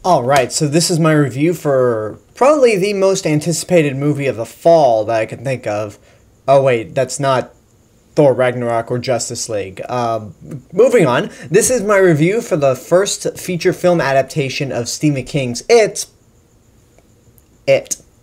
Alright, so this is my review for probably the most anticipated movie of the fall that I can think of. Oh wait, that's not Thor Ragnarok or Justice League. Moving on, this is my review for the first feature film adaptation of Stephen King's It.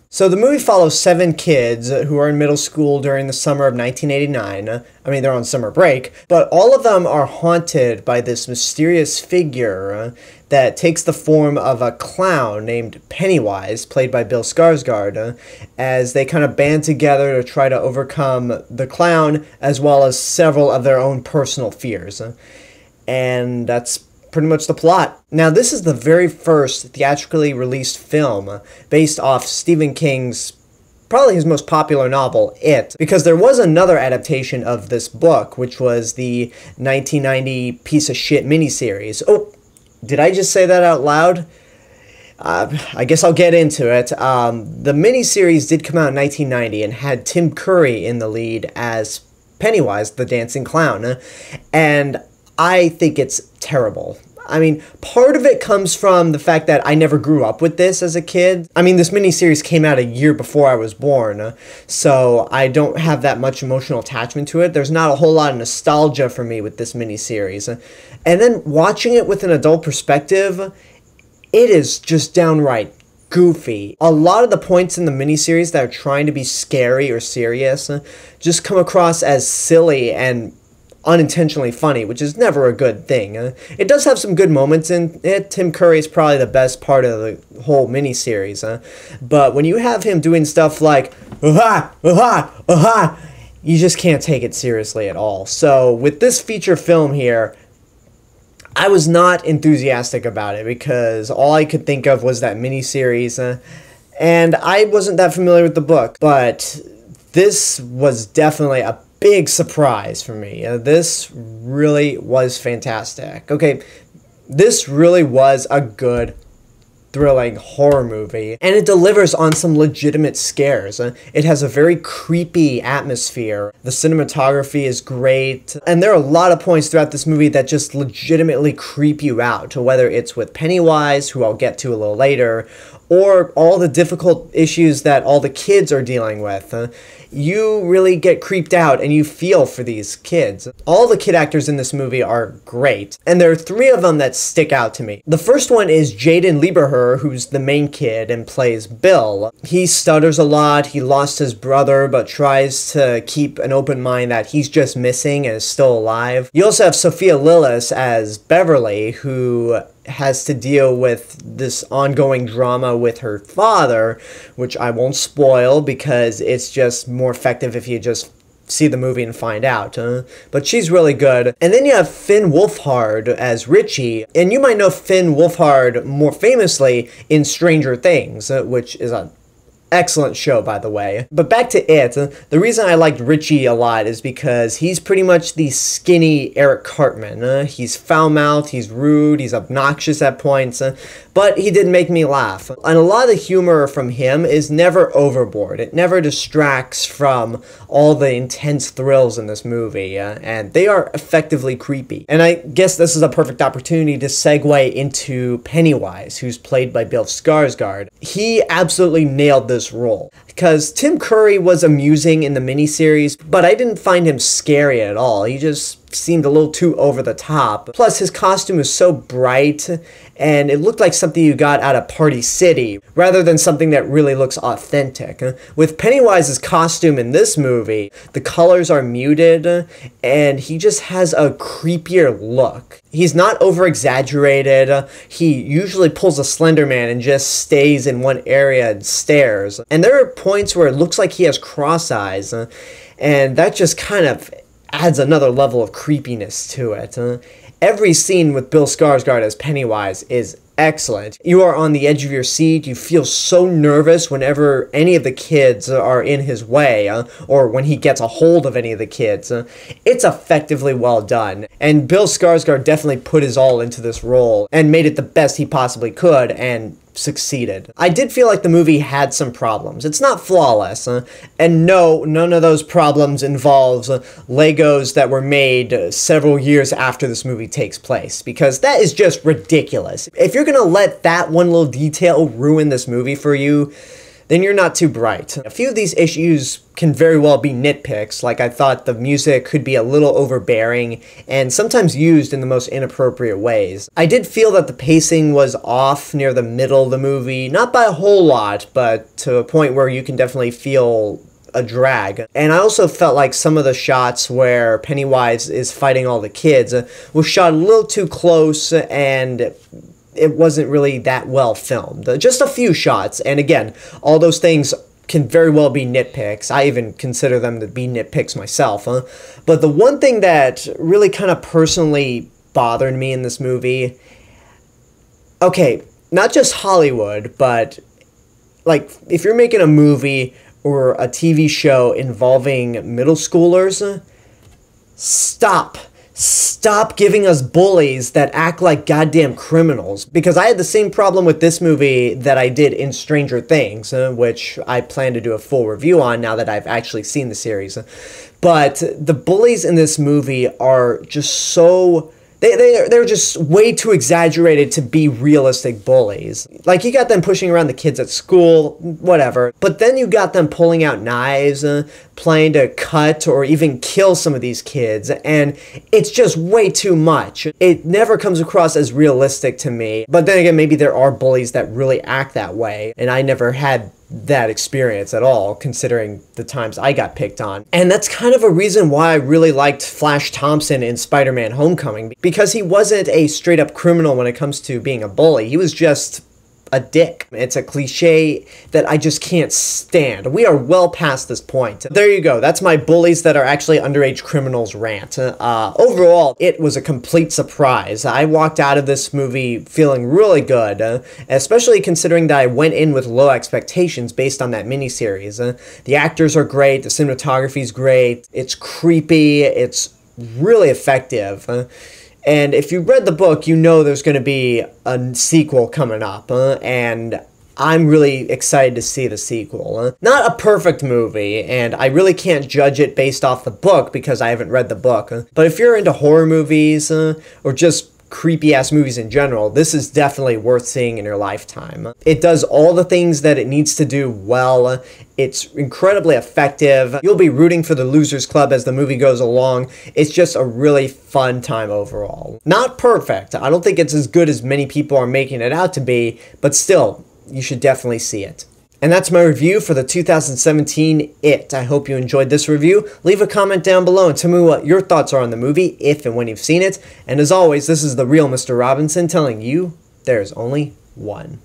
So the movie follows 7 kids who are in middle school during the summer of 1989. I mean, they're on summer break, but all of them are haunted by this mysterious figure that takes the form of a clown named Pennywise, played by Bill Skarsgård, as they kind of band together to try to overcome the clown, as well as several of their own personal fears. And that's pretty much the plot. Now, this is the very first theatrically released film based off Stephen King's probably his most popular novel, It, because there was another adaptation of this book, which was the 1990 piece of shit miniseries. Oh, did I just say that out loud? I guess I'll get into it. The miniseries did come out in 1990 and had Tim Curry in the lead as Pennywise, the dancing clown, and I think it's terrible. I mean, part of it comes from the fact that I never grew up with this as a kid. I mean, this miniseries came out a year before I was born, so I don't have that much emotional attachment to it. There's not a whole lot of nostalgia for me with this miniseries. And then watching it with an adult perspective, it is just downright goofy. A lot of the points in the miniseries that are trying to be scary or serious just come across as silly and unintentionally funny, which is never a good thing. It does have some good moments in it. Tim Curry is probably the best part of the whole miniseries, but when you have him doing stuff like aha, aha, aha, you just can't take it seriously at all. So with this feature film here, I was not enthusiastic about it because all I could think of was that miniseries, and I wasn't that familiar with the book, but this was definitely a big surprise for me. This really was fantastic. Okay, this really was a good, thrilling horror movie, and it delivers on some legitimate scares. It has a very creepy atmosphere. The cinematography is great, and there are a lot of points throughout this movie that just legitimately creep you out, whether it's with Pennywise, who I'll get to a little later, or all the difficult issues that all the kids are dealing with. You really get creeped out and you feel for these kids. All the kid actors in this movie are great, and there are 3 of them that stick out to me. The first one is Jaeden Lieberher, who's the main kid and plays Bill. He stutters a lot, he lost his brother, but tries to keep an open mind that he's just missing and is still alive. You also have Sophia Lillis as Beverly, who has to deal with this ongoing drama with her father, which I won't spoil because it's just more effective if you just see the movie and find out. But she's really good. And then you have Finn Wolfhard as Richie, and you might know Finn Wolfhard more famously in Stranger Things, which is a excellent show, by the way. But back to It, the reason I liked Richie a lot is because he's pretty much the skinny Eric Cartman. He's foul-mouthed, he's rude, he's obnoxious at points, but he did make me laugh. And a lot of the humor from him is never overboard. It never distracts from all the intense thrills in this movie, and they are effectively creepy. And I guess this is a perfect opportunity to segue into Pennywise, who's played by Bill Skarsgård. He absolutely nailed this role, because Tim Curry was amusing in the miniseries, but I didn't find him scary at all. He just seemed a little too over the top. Plus, his costume was so bright, and it looked like something you got out of Party City, rather than something that really looks authentic. With Pennywise's costume in this movie, the colors are muted, and he just has a creepier look. He's not over-exaggerated. He usually pulls a Slender Man and just stays in one area and stares. And there are points where it looks like he has cross eyes, and that just kind of adds another level of creepiness to it. Every scene with Bill Skarsgård as Pennywise is excellent. You are on the edge of your seat. You feel so nervous whenever any of the kids are in his way, or when he gets a hold of any of the kids. It's effectively well done, and Bill Skarsgård definitely put his all into this role and made it the best he possibly could, and succeeded. I did feel like the movie had some problems. It's not flawless, and no, none of those problems involves Legos that were made several years after this movie takes place, because that is just ridiculous. If you're gonna let that one little detail ruin this movie for you, then you're not too bright. A few of these issues can very well be nitpicks, like I thought the music could be a little overbearing and sometimes used in the most inappropriate ways. I did feel that the pacing was off near the middle of the movie, not by a whole lot, but to a point where you can definitely feel a drag. And I also felt like some of the shots where Pennywise is fighting all the kids was shot a little too close, and it wasn't really that well filmed. Just a few shots, and again, all those things can very well be nitpicks. I even consider them to be nitpicks myself. But the one thing that really kind of personally bothered me in this movie, okay, not just Hollywood, but like if you're making a movie or a TV show involving middle schoolers, Stop giving us bullies that act like goddamn criminals. Because I had the same problem with this movie that I did in Stranger Things, which I plan to do a full review on now that I've actually seen the series. But the bullies in this movie are just so... They're just way too exaggerated to be realistic bullies. Like, you got them pushing around the kids at school, whatever. But then you got them pulling out knives, planning to cut or even kill some of these kids. And it's just way too much. It never comes across as realistic to me. But then again, maybe there are bullies that really act that way. And I never had that experience at all, considering the times I got picked on. And that's kind of a reason why I really liked Flash Thompson in Spider-Man Homecoming, because he wasn't a straight-up criminal when it comes to being a bully. He was just a dick. It's a cliche that I just can't stand. We are well past this point. There you go. That's my bullies that are actually underage criminals rant. Overall, it was a complete surprise. I walked out of this movie feeling really good, especially considering that I went in with low expectations based on that miniseries. The actors are great. The cinematography is great. It's creepy. It's really effective. And if you read the book, you know there's going to be a sequel coming up, and I'm really excited to see the sequel. Not a perfect movie, and I really can't judge it based off the book because I haven't read the book. But if you're into horror movies, or just creepy-ass movies in general, this is definitely worth seeing in your lifetime. It does all the things that it needs to do well. It's incredibly effective. You'll be rooting for the Losers Club as the movie goes along. It's just a really fun time overall. Not perfect. I don't think it's as good as many people are making it out to be, but still, you should definitely see it. And that's my review for the 2017 It. I hope you enjoyed this review. Leave a comment down below and tell me what your thoughts are on the movie, if and when you've seen it. And as always, this is the real Mr. Robinson telling you there's only one.